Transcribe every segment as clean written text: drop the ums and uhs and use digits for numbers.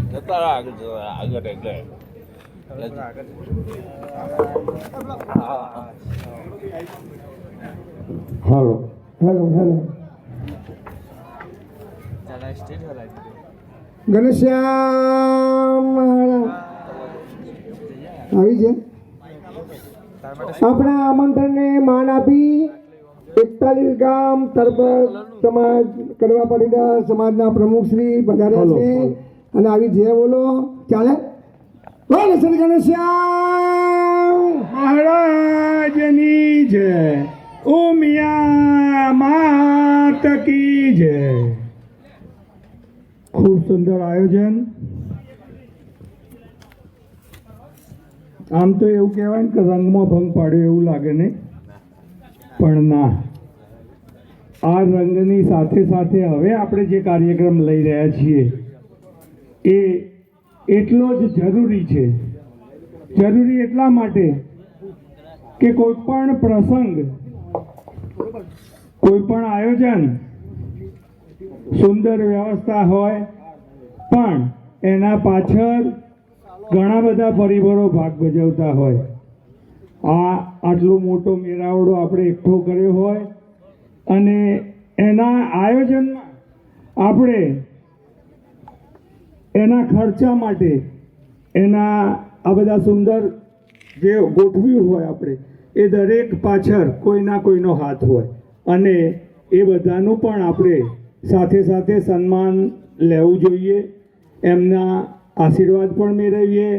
આગળ એટલે હાલો hello hello Ghanshyam આવી છે. આપણા આમંત્રણને માન આપી 41 ગામ તરબત સમાજ કડવા પાટીદાર સમાજના પ્રમુખ શ્રી પધાર્યા છે અને આવી જે બોલો ચાલે બોલો શ્રી ઘનશ્યામ મહારાજની જય ઉમિયા માત કી જય. ખૂબ સુંદર આયોજન. આમ તો એવું કહેવાય ને કે રંગમાં ભંગ પાડ્યો એવું લાગે ને, પણ ના, આ રંગની સાથે સાથે હવે આપણે જે કાર્યક્રમ લઈ રહ્યા છીએ એ એટલો જ જરૂરી છે. જરૂરી એટલા માટે કે કોઈ પણ પ્રસંગ, કોઈ પણ આયોજન સુંદર વ્યવસ્થા હોય પણ એના પાછળ ઘણા બધા પરિબળો ભાગ ભજવતા હોય. આટલો મોટો મેળાવડો આપણે એકઠો કર્યો હોય અને એના આયોજનમાં આપણે એના ખર્ચા માટે એના આ બધા સુંદર જે ગોઠવ્યું હોય આપણે એ દરેક પાછળ કોઈના કોઈનો હાથ હોય અને એ બધાનું પણ આપણે સાથે સાથે સન્માન લેવું જોઈએ. એમના આશીર્વાદ પણ મેળવીએ,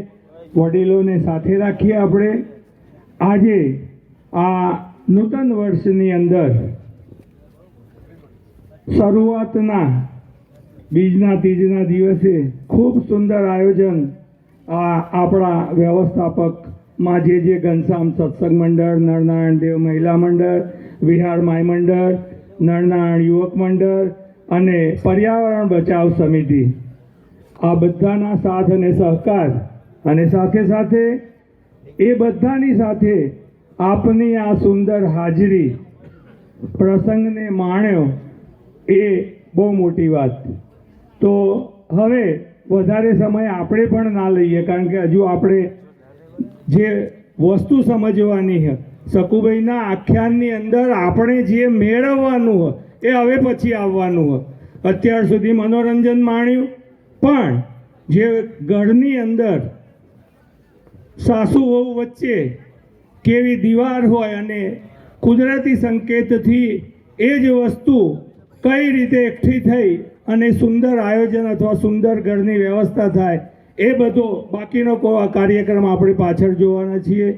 વડીલોને સાથે રાખીએ. આપણે આજે આ નૂતન વર્ષની અંદર શરૂઆતના બીજના ત્રીજના દિવસે ખૂબ સુંદર આયોજન આપણા વ્યવસ્થાપકમાં જે ઘનશ્યામ સત્સંગ મંડળ, નરનારાયણ દેવ મહિલા મંડળ, વિહાર માય મંડળ, નરનારાયણ યુવક મંડળ અને પર્યાવરણ બચાવ સમિતિ, આ બધાના સાથ અને સહકાર અને સાથે સાથે એ બધાની સાથે આપની આ સુંદર હાજરી, પ્રસંગને માણ્યો એ બહુ મોટી વાત. તો હવે વધારે સમય આપણે પણ ના લઈએ, કારણ કે હજુ આપણે જે વસ્તુ સમજવાની છે સકુભાઈના આખ્યાનની અંદર આપણે જે મેળવવાનું હોય એ હવે પછી આવવાનું હોય. અત્યાર સુધી મનોરંજન માણ્યું, પણ જે ઘરની અંદર સાસુ વહુ વચ્ચે કેવી દીવાર હોય અને કુદરતી સંકેતથી એ જ વસ્તુ કઈ રીતે એકઠી થઈ અને સુંદર આયોજન અથવા સુંદર ઘરની વ્યવસ્થા થાય, એ બધો બાકીનો કાર્યક્રમ આપણે પાછળ જોવાના છીએ.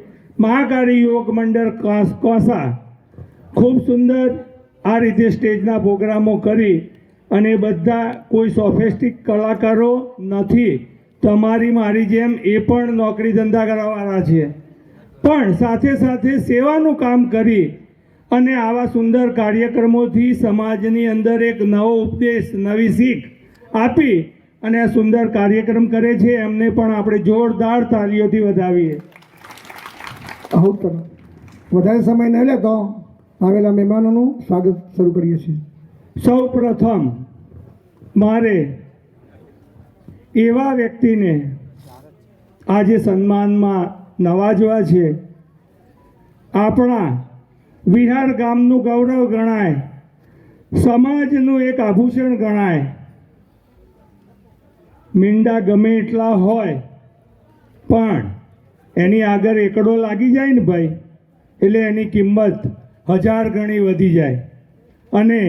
મહાકાળી યુવક મંડળ કોસા ખૂબ સુંદર આ રીતે સ્ટેજના પ્રોગ્રામો કરી અને બધા કોઈ સોફેસ્ટિક કલાકારો નથી, તમારી મારી જેમ એ પણ નોકરી ધંધા કરવાવાળા છે, પણ સાથે સાથે સેવાનું કામ કરી અને આવા સુંદર કાર્યક્રમોથી સમાજની અંદર એક નવો ઉપદેશ, નવી શીખ આપી અને આ સુંદર કાર્યક્રમ કરે છે. એમને પણ આપણે જોરદાર તાળીઓથી વધાવીએ. વધારે સમય ન લેતો આવેલા મહેમાનોનું સ્વાગત શરૂ કરીએ છીએ. સૌ પ્રથમ મારે એવા વ્યક્તિને આજે સન્માનમાં નવાજવા છે. આપણા વિહાર ગામનું ગૌરવ ગણાય, સમાજનું એક આભૂષણ ગણાય. મીંડા ગમે એટલા હોય પણ એની આગળ એકડો લાગી જાય ને ભાઈ, એટલે એની કિંમત 1000 ગણી વધી જાય. અને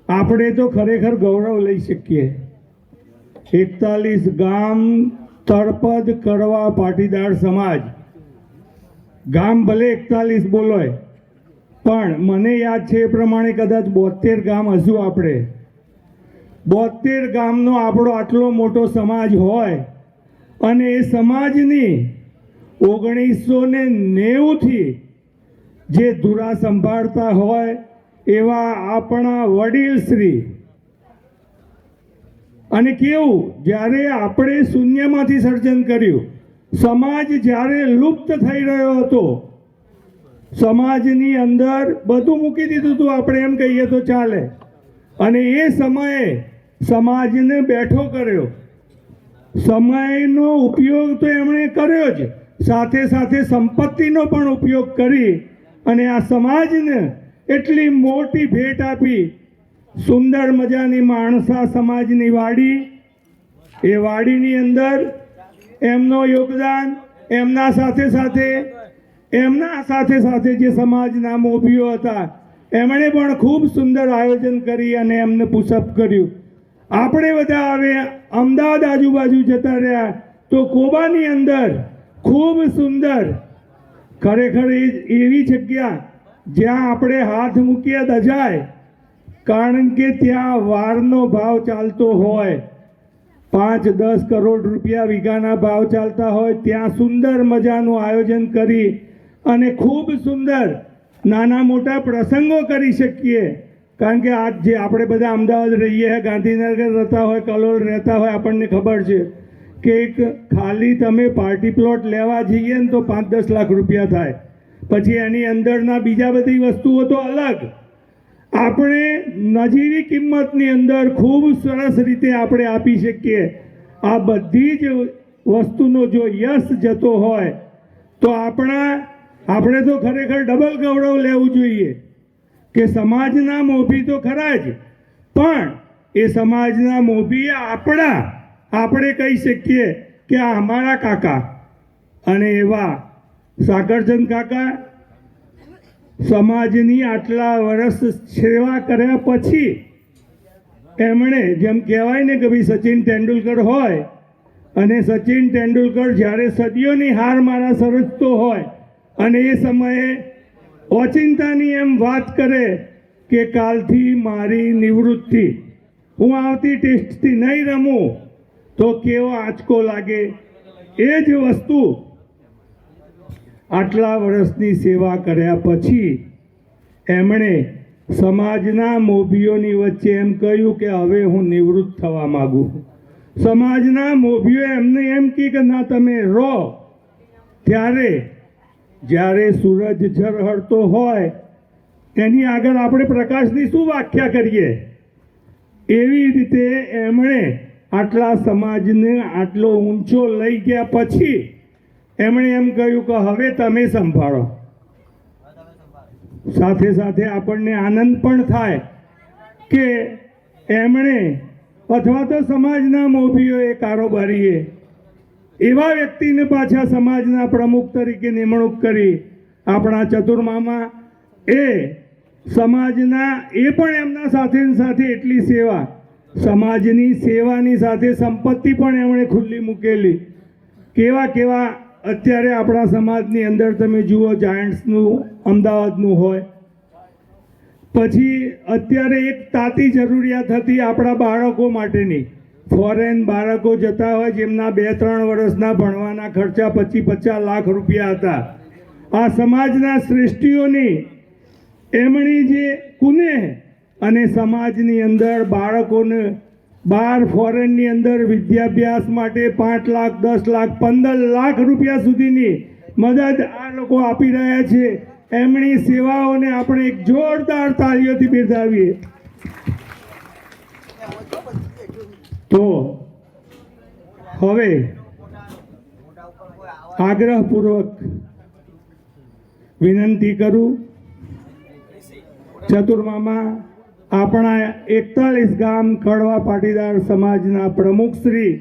આપણે તો ખરેખર ગૌરવ લઈ શકીએ. 41 ગામ તળપદ કડવા પાટીદાર સમાજ, ગામ ભલે 41 બોલોય પણ મને યાદ છે એ પ્રમાણે કદાચ 72 ગામ હજુ આપણે 72 ગામનો આપણો આટલો મોટો સમાજ હોય અને એ સમાજની 1990થી જે ધુરા સંભાળતા હોય એવા આપણા વડીલ શ્રી, અને કેવું જ્યારે આપણે શૂન્યમાંથી સર્જન કર્યું, સમાજ જ્યારે લુપ્ત થઈ રહ્યો હતો, સમાજની અંદર બધું મૂકી દીધું હતું, આપણે એમ કહીએ તો ચાલે, અને એ સમયે સમાજને બેઠો કર્યો, સમયનો ઉપયોગ તો એમણે કર્યો જ, સાથે સાથે સંપત્તિનો પણ ઉપયોગ કરી અને આ સમાજને એટલી મોટી ભેટ આપી. સુંદર મજાની માણસા સમાજની વાડી, એ વાડીની અંદર એમનો યોગદાન, એમના સાથે સાથે જે સમાજના મોભીઓ હતા એમણે પણ ખૂબ સુંદર આયોજન કરી અને એમને પુશઅપ કર્યું. આપણે બધા હવે અમદાવાદ આજુબાજુ જતા રહ્યા તો કોબાની અંદર ખૂબ સુંદર, ખરેખર એવી જગ્યા જ્યાં આપણે હાથ મૂકીએ દજાય, કારણ કે ત્યાં વારનો ભાવ ચાલતો હોય, 5-10 કરોડ રૂપિયા વીઘાના ભાવ ચાલતા હોય. ત્યાં સુંદર મજાનું આયોજન કરી અને ખૂબ સુંદર નાના મોટા પ્રસંગો કરી શકીએ. કારણ કે આજ જે આપણે બધા અમદાવાદ રહીએ, ગાંધીનગર રહેતા હોય, કલોલ રહેતા હોય, આપણને ખબર છે કે એક ખાલી તમે પાર્ટી પ્લોટ લેવા જઈએ ને તો 5-10 લાખ રૂપિયા થાય. પછી એની અંદરના બીજા બધી વસ્તુઓ તો અલગ. આપણે નજીવી કિંમતની અંદર ખૂબ સરસ રીતે આપણે આપી શકીએ. આ બધી જ વસ્તુનો જો યશ જતો હોય તો આપણે તો ખરેખર ડબલ ગૌરવ લેવું જોઈએ કે સમાજના મોભી તો ખરા જ, પણ એ સમાજના મોભી આપણે કહી શકીએ કે આ અમારા કાકા. અને એવા સાકરચંદ કાકા સમાજની આટલા વર્ષ સેવા કર્યા પછી એમણે, જેમ કહેવાય ને કે ભાઈ સચિન તેંડુલકર હોય અને સચિન તેંડુલકર જ્યારે સદીઓની હાર મારા સરજતો હોય અને એ સમયે ઓચિંતાની એમ વાત કરે કે કાલથી મારી નિવૃત્તિ, હું આવતી ટેસ્ટથી નહીં રમું તો કેવો આંચકો લાગે. એ જ વસ્તુ આટલા વર્ષની સેવા કર્યા પછી એમણે સમાજના મોભીઓની વચ્ચે એમ કહ્યું કે હવે હું નિવૃત્ત થવા માગું. સમાજના મોભીઓ એમને એમ કહે કે ના, તમે રહો. ત્યારે જ્યારે સૂરજ ઝળહળતો હોય એની આગળ આપણે પ્રકાશની શું વ્યાખ્યા કરીએ, એવી રીતે એમણે આટલા સમાજને આટલો ઊંચો લઈ ગયા પછી એમણે એમ કહ્યું કે હવે તમે સંભાળો. સાથે સાથે આપણને આનંદ પણ થાય કે એમણે અથવા તો સમાજના મોભીઓએ, કારોબારીએ એવા વ્યક્તિને પાછા સમાજના પ્રમુખ તરીકે નિમણૂક કરી. આપણા ચતુરમામા એ સમાજના, એ પણ એમના સાથે એટલી સેવા, સમાજની સેવાની સાથે સંપત્તિ પણ એમણે ખુલ્લી મૂકેલી. કેવા અત્યારે આપણા સમાજની અંદર તમે જુઓ, જાયન્ટ્સનું અમદાવાદનું હોય, પછી અત્યારે એક તાતી જરૂરિયાત હતી આપણા બાળકો માટેની. ફોરેન બાળકો જતા હોય જેમના 2-3 વર્ષના ભણવાના ખર્ચા 25-50 લાખ રૂપિયા હતા. આ સમાજના શ્રેષ્ઠીઓની એમણી જે કુને અને સમાજની અંદર બાળકોને બહાર ફોરેનની અંદર વિદ્યાભ્યાસ માટે 5 લાખ, 10 લાખ, 15 લાખ રૂપિયા સુધીની મદદ આ લોકો આપી રહ્યા છે. એમની સેવાઓને આપણે એક જોરદાર તાળીઓથી બિરદાવીએ. તો હવે આગ્રહપૂર્વક વિનંતી કરું, ચતુરમામા આપણા 41 ગામ કડવા પાટીદાર સમાજના પ્રમુખ શ્રી,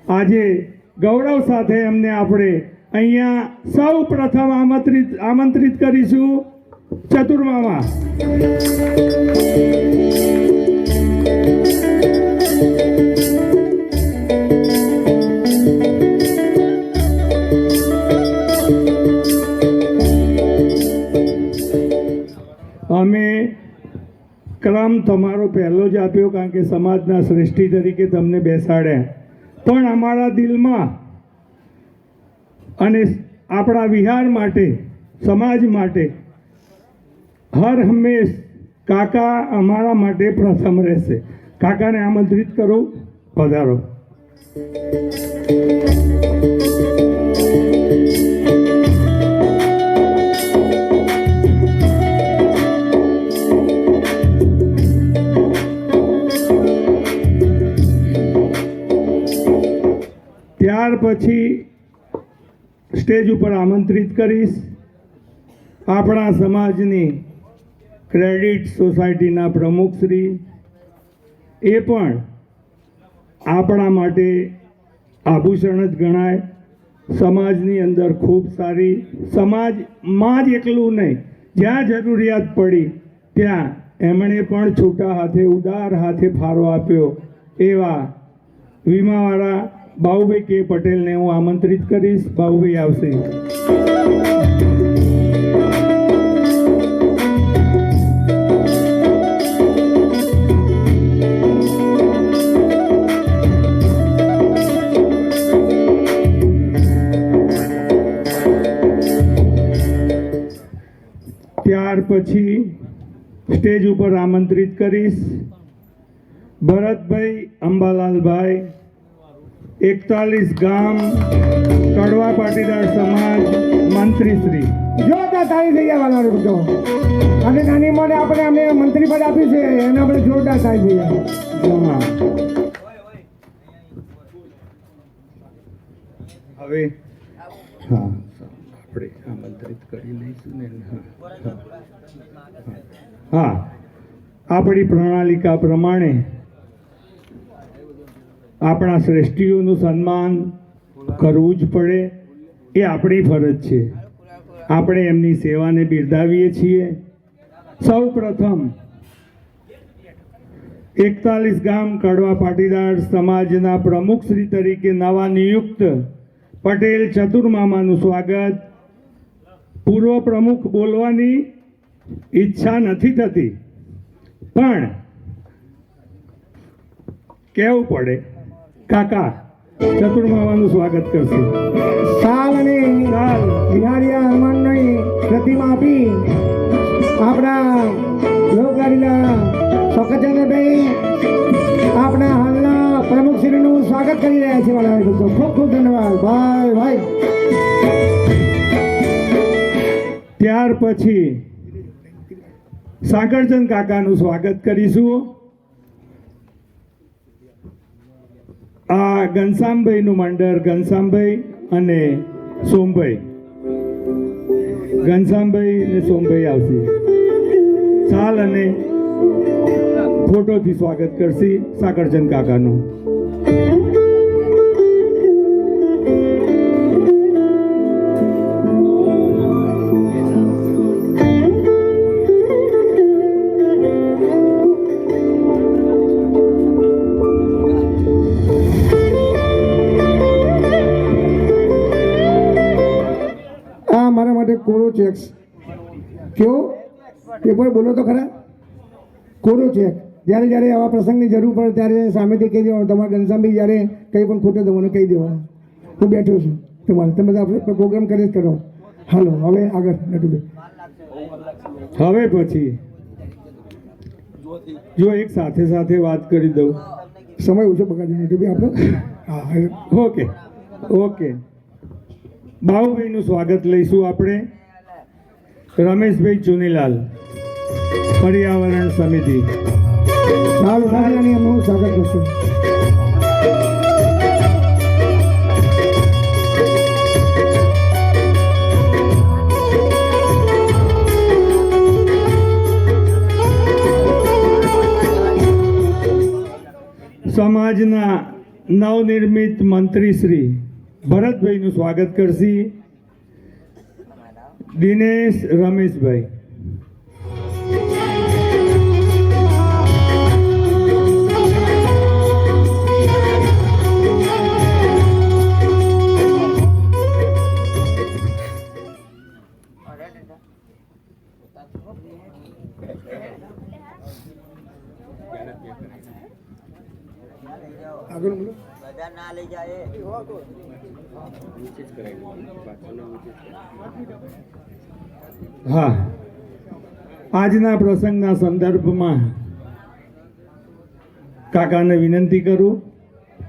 આજે ગૌરવ સાથે એમને આપણે અહીંયા સૌ પ્રથમ આમંત્રિત કરીશું. ચતુરમામા. અમે ક્રમ તમારો પહેલો જ આપ્યો કારણ કે સમાજના શ્રેષ્ઠી તરીકે તમને બેસાડ્યા, પણ અમારા દિલમાં અને આપણા વિહાર માટે, સમાજ માટે હર હંમેશ કાકા અમારા માટે પ્રથમ રહેશે. કાકાને આમંત્રિત કરું, પધારો. ત્યાર પછી સ્ટેજ ઉપર આમંત્રિત કરીશ આપણા સમાજની ક્રેડિટ સોસાયટીના પ્રમુખશ્રી. એ પણ આપણા માટે આભૂષણ જ ગણાય. સમાજની અંદર ખૂબ સારી, સમાજમાં જ એકલું નહીં, જ્યાં જરૂરિયાત પડી ત્યાં એમણે પણ છૂટા હાથે, ઉદાર હાથે ફાળો આપ્યો એવા વીમાવાળા બાઉભાઈ કે પટેલને હું આમંત્રિત કરીશ. બાઉભાઈ આવશે. ત્યાર પછી સ્ટેજ ઉપર આમંત્રિત કરીશ ભરતભાઈ અંબાલાલભાઈ, 41 ગામ કડવા પાટીદાર સમાજ મંત્રીશ્રી. જોરદાર તાળી થઈ ગયા વાલા મિત્રો. અને નાની મોને આપણે અમને મંત્રી પદ આપ્યું છે એને આપણે જોરદાર તાળી થઈ ગયા. હવે હા આપણે આમંત્રિત કરી લઈશું ને. હા, આપણી પ્રણાલિકા પ્રમાણે આપણા શ્રેષ્ઠીઓનું સન્માન કરવું જ પડે. એ આપણી ફરજ છે. આપણે એમની સેવાને બિરદાવીએ છીએ. સૌ પ્રથમ 41 ગામ કડવા પાટીદાર સમાજના પ્રમુખશ્રી તરીકે નવા નિયુક્ત પટેલ ચતુરમામાનું સ્વાગત. પૂર્વ પ્રમુખ બોલવાની ઈચ્છા નથી થતી પણ કહેવું પડે. કાકા ચતુરમામાનું સ્વાગત કરશે. સાલ અને સાલ બિહારીયા હનુમાનની પ્રતિમા આપી આપણા લોકલાડીલા સખતચંદ્રભાઈ આપણા હાલના પ્રમુખશ્રીનું સ્વાગત કરી રહ્યા છે. વાળા મિત્રો ખૂબ ખૂબ ધન્યવાદ ભાઈ ભાઈ. ત્યાર પછી સાગરચંદ કાકાનું સ્વાગત કરીશું. આ ઘનશ્યામભાઈનું મંડળ, ઘનશ્યામભાઈ અને સોમભાઈ. ઘનશ્યામભાઈ ને સોમભાઈ આવશે. ચાલ અને ફોટોથી સ્વાગત કરશે સાગરચંદ કાકાનું. મારા માટે કોરો ચેક કેવો એ પણ બોલો તો ખરા. કોરો ચેક જ્યારે જ્યારે આવા પ્રસંગની જરૂર પડે ત્યારે સામેથી કહી દેવાનું. તમારા ઘનશ્યામભાઈ જ્યારે કંઈ પણ ખોટે તો મને કહી દેવાનું. હું બેઠો છું તમારે. તમે આપણે પ્રોગ્રામ કરી જ કરો. હાલો હવે આગળ નટુભાઈ. હવે પછી જો એક સાથે સાથે વાત કરી દઉં. સમય ઓછો બગાડી નટુભાઈ આપણે. હા ઓકે ઓકે. બાહુભાઈનું સ્વાગત લઈશું આપણે. રમેશભાઈ ચુનીલાલ, પર્યાવરણ સમિતિ. સારું સારું એમનું સ્વાગત કરશું. સમાજના નવનિર્મિત મંત્રી શ્રી ભરતભાઈનું સ્વાગત કરશે દિનેશ રમેશભાઈ. આગળ બોલો. ના લઈ જાય. હા, આજના પ્રસંગના સંદર્ભમાં કાકાને વિનંતી કરું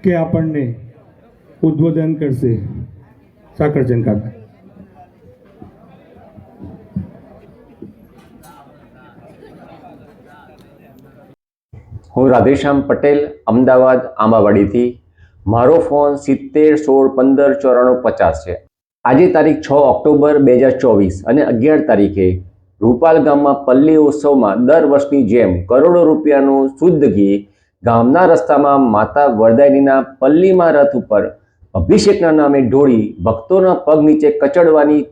કે આપણને ઉદ્બોધન કરશે સાકરચંદ કાકા. હું રાધેશ્યામ પટેલ, અમદાવાદ આંબાવાડીથી મારો ફોન 7016159450 છે. આજે તારીખ 6 ઓક્ટોબર 2024 અને 11 તારીખે રૂપાલ ગામમાં પલ્લી ઉત્સવમાં દર વર્ષની જેમ કરોડો રૂપિયાનું શુદ્ધ ઘી ગામના રસ્તામાં માતા વરદાયનીના પલ્લીમાં રથ ઉપર અભિષેકના નામે ઢોળી ભક્તોના પગ નીચે કચડવાની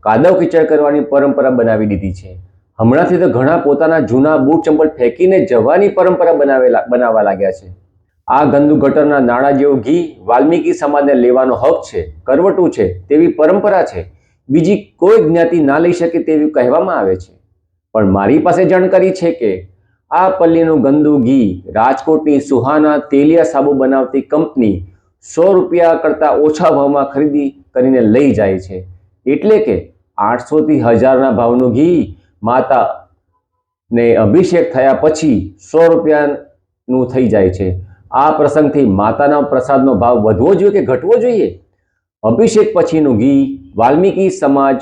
કાદવ કીચડ કરવાની પરંપરા બનાવી દીધી છે. હમણાંથી તો ઘણા પોતાના જૂના બૂટ ચંપલ ફેંકીને જવાની પરંપરા બનાવવા લાગ્યા છે. આ ગંદુ ગટરના નાણાં જેવું ઘી વાલ્મીકી સમાજને લેવાનો હક છે, કરવટું છે તેવી પરંપરા છે. બીજી કોઈ જ્ઞાતિ ના લઈ શકે તેવું કહેવામાં આવે છે. પણ મારી પાસે જાણકારી છે કે આ પલ્લીનું ગંદુ ઘી રાજકોટની સુહાના તેલિયા સાબુ બનાવતી કંપની 100 રૂપિયા કરતાં ઓછા ભાવમાં ખરીદી કરીને લઈ જાય છે. એટલે કે 800 થી 1000ના ભાવનું ઘી માતાને અભિષેક થયા પછી 100 રૂપિયાનું થઈ જાય છે. આ પ્રસંગથી માતાના પ્રસાદનો ભાવ વધવો જોઈએ કે ઘટવો જોઈએ? અભિષેક પછીનું ઘી વાલ્મીકી સમાજ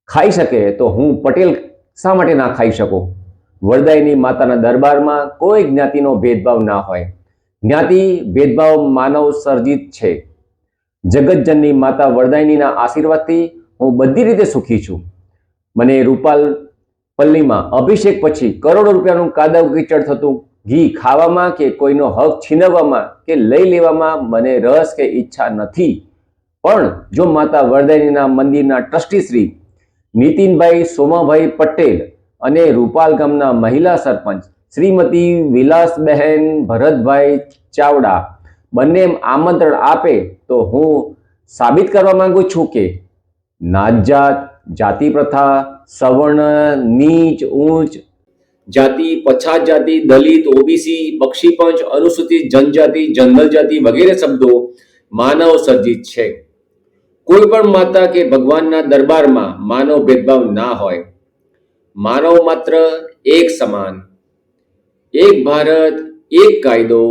ખાઈ શકે તો હું પટેલ શા માટે ના ખાઈ શકું? વરદાયની માતાના દરબારમાં કોઈ જ્ઞાતિનો ભેદભાવ ના હોય. જ્ઞાતિ ભેદભાવ માનવ સર્જિત છે. જગતજનની માતા વરદાયનીના આશીર્વાદથી હું બધી રીતે સુખી છું. મને રૂપાલ પલ્લીમાં અભિષેક પછી કરોડો રૂપિયાનું કાદવ કીચડ થતું ઘી ખાવામાં કે કોઈનો હક છીનવવામાં કે લઈ લેવામાં મને રસ કે ઈચ્છા નથી. પણ જો માતા વરદાયનીના મંદિરના ટ્રસ્ટી શ્રી નીતિનભાઈ સોમાભાઈ પટેલ અને રૂપાલ ગામના મહિલા સરપંચ શ્રીમતી વિલાસબહેન ભરતભાઈ ચાવડા બંને આમંત્રણ આપે તો હું સાબિત કરવા માંગુ છું કે નાત જાત, જાતિ પ્રથા, સવર્ણ, નીચ, ઊંચ જાતિ, પછાત જાતિ, દલિત, ઓબીસી, બક્ષીપંચ, અનુસૂચિત જનજાતિ, જંગલ જાતિ વગેરે શબ્દો માનવ સર્જિત છે. કોઈ પણ માતા કે ભગવાનના દરબારમાં માનવ ભેદભાવ ના હોય. માનવ માત્ર એક સમાન. એક ભારત, એક કાયદો,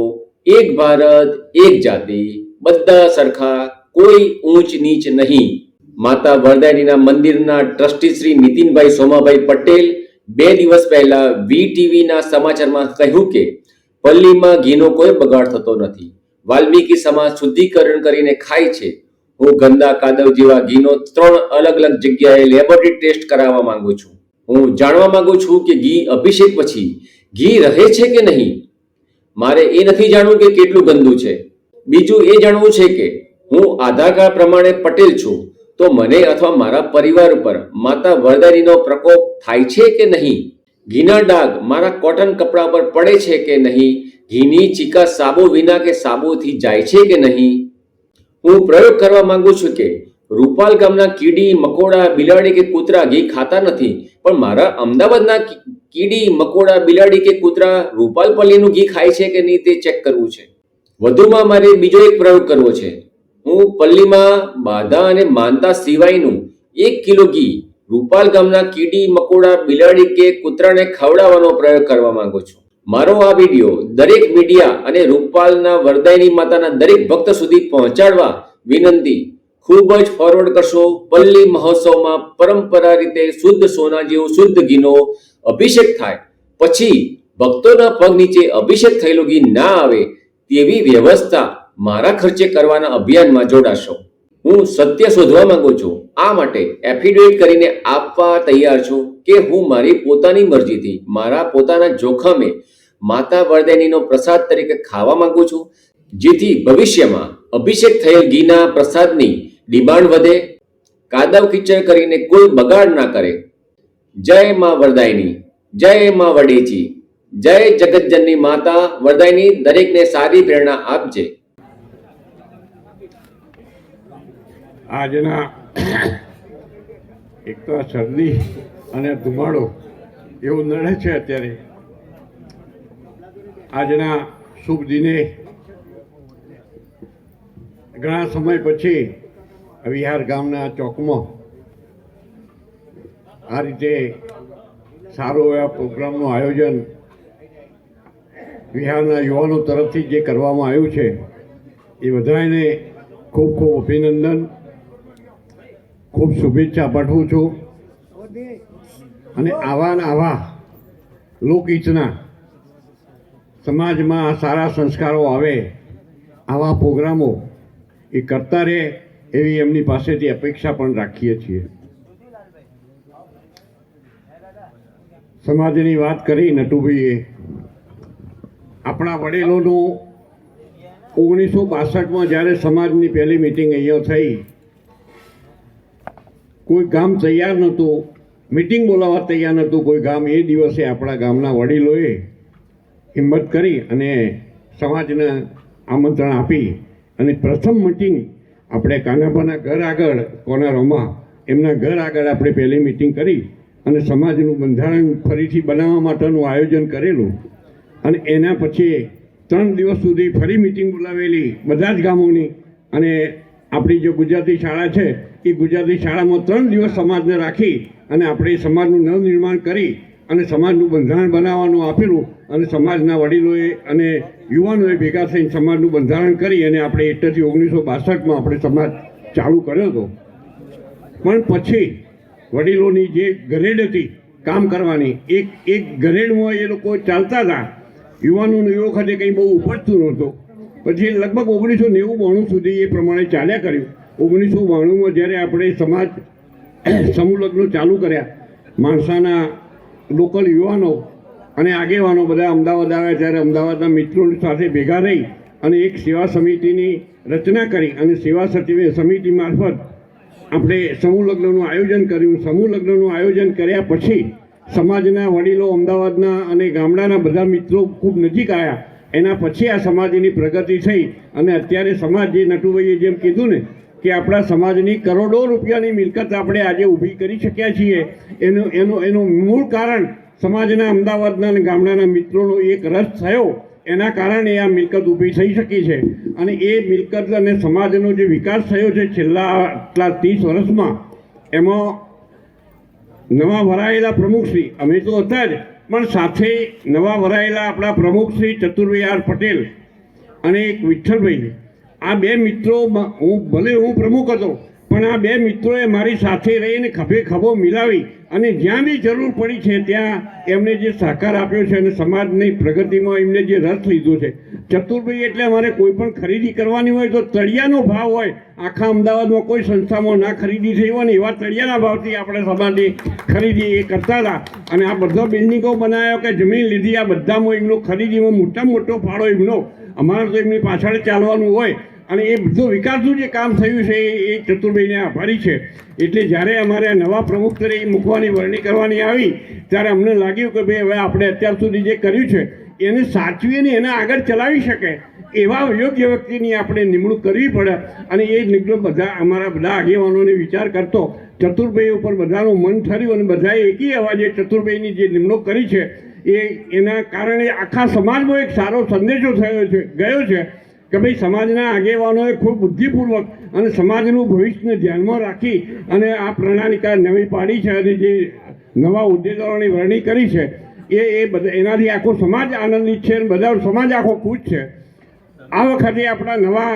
એક ભારત, એક જાતિ, બધા સરખા, કોઈ ઊંચ નીચ નહીં. માતા વરદાયનીના મંદિરના ટ્રસ્ટી શ્રી નીતિનભાઈ સોમાભાઈ પટેલ 2 દિવસ પહેલા VTVના સમાચારમાં કહ્યું કે પલ્લીમાં ઘીનો કોઈ બગાડ થતો નથી. વાલ્મીકી સમાજ શુદ્ધિકરણ કરીને ખાય છે. હું ગંદા કાદવ જેવા ઘીનો 3 અલગ અલગ જગ્યાએ લેબોરેટરી ટેસ્ટ કરાવવા માંગુ છું. હું જાણવા માંગુ છું કે ઘી અભિષેક પછી ઘી રહે છે કે નહીં. મારે એ નથી જાણવું કે કેટલું ગંદુ છે. બીજું એ જાણવું છે કે હું આધાર કાર્ડ પ્રમાણે પટેલ છું તો મને અથવા મારા પરિવાર ઉપર માતા વરદાયનીનો પ્રકોપ થાય છે કે નહીં. ઘીના ડાઘ મારા કોટન કપડા પર પડે છે કે નહીં. ઘીની ચીકા સાબુ વિના કે સાબુથી જાય છે કે નહીં. હું પ્રયોગ કરવા માંગુ છું કે રૂપાલ ગામના કીડી, મકોડા, બિલાડી કે કૂતરા ઘી ખાતા નથી, પણ મારા અમદાવાદના કીડી, મકોડા, બિલાડી કે કૂતરા રૂપાલ પલ્લીનું ઘી ખાય છે કે નહીં તે ચેક કરવું છે. વધુમાં મારે બીજો એક પ્રયોગ કરવો છે. હું પલ્લીમાં બાધા અને માનતા સિવાયનું 1 કિલો ઘી રૂપાલ ગામના કીડી, મકોડા, બિલાડી કે કૂતરાને ખવડાવવાનો પ્રયોગ કરવા માંગુ છું. મારો આ વિડીયો દરેક મીડિયા અને રૂપાલના વરદાયની માતાના દરેક ભક્ત સુધી પહોંચાડવા વિનંતી. ખૂબ જ ફોરવર્ડ કરશો. પલ્લી મહોત્સવમાં પરંપરા રીતે શુદ્ધ સોના જેવું શુદ્ધ ઘીનો અભિષેક થાય પછી ભક્તોના પગ નીચે અભિષેક થયેલું ઘી ના આવે તેવી વ્યવસ્થા મારા ખર્ચે કરવાના અભિયાનમાં જોડાશો. હું સત્ય શોધવા માંગુ છું. આ માટે એફિડેવિટ કરીને આપવા તૈયાર છું કે હું મારી પોતાની મરજીથી મારા પોતાના જોખમે માતા વરદાયનીનો પ્રસાદ તરીકે ખાવા માંગુ છું, જેથી ભવિષ્યમાં અભિષેક થયેલ ઘીના પ્રસાદની ડિમાન્ડ વધે. કાદવ કીચડ કરીને કોઈ બગાડ ના કરે. જય માં વરદાયની, જય માં વડેચી, જય જગતજનની માતા વરદાયની દરેકને સારી પ્રેરણા આપજે. આજના એક તો શરદી અને ધુમાડો એવું નડે છે અત્યારે. આજના શુભ દિને ઘણા સમય પછી વિહાર ગામના ચોકમાં આ રીતે સારું એવા પ્રોગ્રામનું આયોજન વિહારના યુવાનો તરફથી જે કરવામાં આવ્યું છે એ બધાને ખૂબ ખૂબ અભિનંદન, ખૂબ શુભેચ્છા પાઠવું છું. અને આવા ને આવા લોકહિતના સમાજમાં સારા સંસ્કારો આવે આવા પ્રોગ્રામો એ કરતા રહે એવી એમની પાસેથી અપેક્ષા પણ રાખીએ છીએ. સમાજની વાત કરી નટુભાઈએ. આપણા વડીલોનું 1962માં જ્યારે સમાજની પહેલી મિટિંગ અહીંયા થઈ, કોઈ ગામ તૈયાર નહોતું, મિટિંગ બોલાવવા તૈયાર નહોતું કોઈ ગામ. એ દિવસે આપણા ગામના વડીલોએ હિંમત કરી અને સમાજને આમંત્રણ આપી અને પ્રથમ મિટિંગ આપણે કાનાબાના ઘર આગળ કોર્નરોમાં એમના ઘર આગળ આપણે પહેલી મિટિંગ કરી અને સમાજનું બંધારણ ફરીથી બનાવવા માટેનું આયોજન કરેલું. અને એના પછી 3 દિવસ સુધી ફરી મિટિંગ બોલાવેલી બધા જ ગામોની. અને આપણી જે ગુજરાતી શાળા છે એ ગુજરાતી શાળામાં 3 દિવસ સમાજને રાખી અને આપણે સમાજનું નવનિર્માણ કરી અને સમાજનું બંધારણ બનાવવાનું આપેલું. અને સમાજના વડીલોએ અને યુવાનોએ ભેગા થઈને સમાજનું બંધારણ કરી અને આપણે એટલેથી 1962માં આપણે સમાજ ચાલુ કર્યો હતો. પણ પછી વડીલોની જે ગરેડ હતી કામ કરવાની, એક ગરેડમાં એ લોકો ચાલતા હતા. યુવાનોનું એ વખતે કંઈ બહુ ઉપજતું નહોતું. પછી લગભગ 1990-92 સુધી એ પ્રમાણે ચાલ્યા કર્યું. 1992માં જ્યારે આપણે સમાજ સમૂહ લગ્નો ચાલુ કર્યા, માણસાના લોકલ યુવાનો અને આગેવાનો બધા અમદાવાદ આવ્યા, ત્યારે અમદાવાદના મિત્રો સાથે ભેગા રહી અને એક સેવા સમિતિની રચના કરી અને સેવા સમિતિ મારફત આપણે સમૂહ લગ્નનું આયોજન કર્યું. સમૂહ લગ્નનું આયોજન કર્યા પછી સમાજના વડીલો અમદાવાદના અને ગામડાના બધા મિત્રો ખૂબ નજીક આવ્યા. એના પછી આ સમાજની પ્રગતિ થઈ અને અત્યારે સમાજ જે નટુભાઈએ જેમ કીધું ને કે આપણા સમાજની કરોડો રૂપિયાની મિલકત આપણે આજે ઊભી કરી શક્યા છીએ. એનું મૂળ કારણ સમાજના અમદાવાદના અને ગામડાના મિત્રોનો એક રસ થયો, એના કારણે આ મિલકત ઊભી થઈ શકી છે. અને એ મિલકત અને સમાજનો જે વિકાસ થયો છે છેલ્લા આટલા 30 વર્ષમાં, એમાં નવા વરાયેલા પ્રમુખશ્રી, અમે તો હતા જ, પણ સાથે નવા વરાયેલા આપણા પ્રમુખશ્રી ચતુરભાઈ આર પટેલ અને એક વિઠ્ઠલભાઈ, આ 2 મિત્રો, હું પ્રમુખ હતો પણ આ 2 મિત્રોએ મારી સાથે રહીને ખભે ખભો મિલાવી અને જ્યાં બી જરૂર પડી છે ત્યાં એમને જે સહકાર આપ્યો છે અને સમાજની પ્રગતિમાં એમને જે રસ લીધો છે. ચતુરભાઈ એટલે અમારે કોઈ પણ ખરીદી કરવાની હોય તો તળિયાનો ભાવ હોય, આખા અમદાવાદમાં કોઈ સંસ્થામાં ના ખરીદી થઈ હોય ને એવા તળિયાના ભાવથી આપણે સમાજની ખરીદી એ કરતા હતા. અને આ બધા બિલ્ડિંગો બનાવ્યો કે જમીન લીધી, આ બધામાં એમનો ખરીદીમાં મોટામાં મોટો ફાળો એમનો. અમારે તો એમની પાછળ ચાલવાનું હોય અને એ બધું વિકાસનું જે કામ થયું છે એ ચતુરભાઈને આભારી છે. એટલે જ્યારે અમારે આ નવા પ્રમુખ તરીકે મૂકવાની વરણી કરવાની આવી ત્યારે અમને લાગ્યું કે ભાઈ હવે આપણે અત્યાર સુધી જે કર્યું છે એને સાચવીને એને આગળ ચલાવી શકે એવા યોગ્ય વ્યક્તિની આપણે નિમણૂક કરવી પડે. અને એ નિમણૂક બધા અમારા બધા આગેવાનોને વિચાર કરતો ચતુરભાઈ ઉપર બધાનું મન ઠર્યું અને બધાએ એકી અવાજે ચતુરભાઈની જે નિમણૂક કરી છે એના કારણે આખા સમાજમાં એક સારો સંદેશો ગયો છે કે ભાઈ સમાજના આગેવાનોએ ખૂબ બુદ્ધિપૂર્વક અને સમાજનું ભવિષ્યને ધ્યાનમાં રાખી અને આ પ્રણાલિકા નવી પાડી છે અને જે નવા હોદ્દેદારોની વરણી કરી છે એ બધા એનાથી આખો સમાજ આનંદિત છે અને બધા સમાજ આખો ખુશ છે. આ વખતે આપણા નવા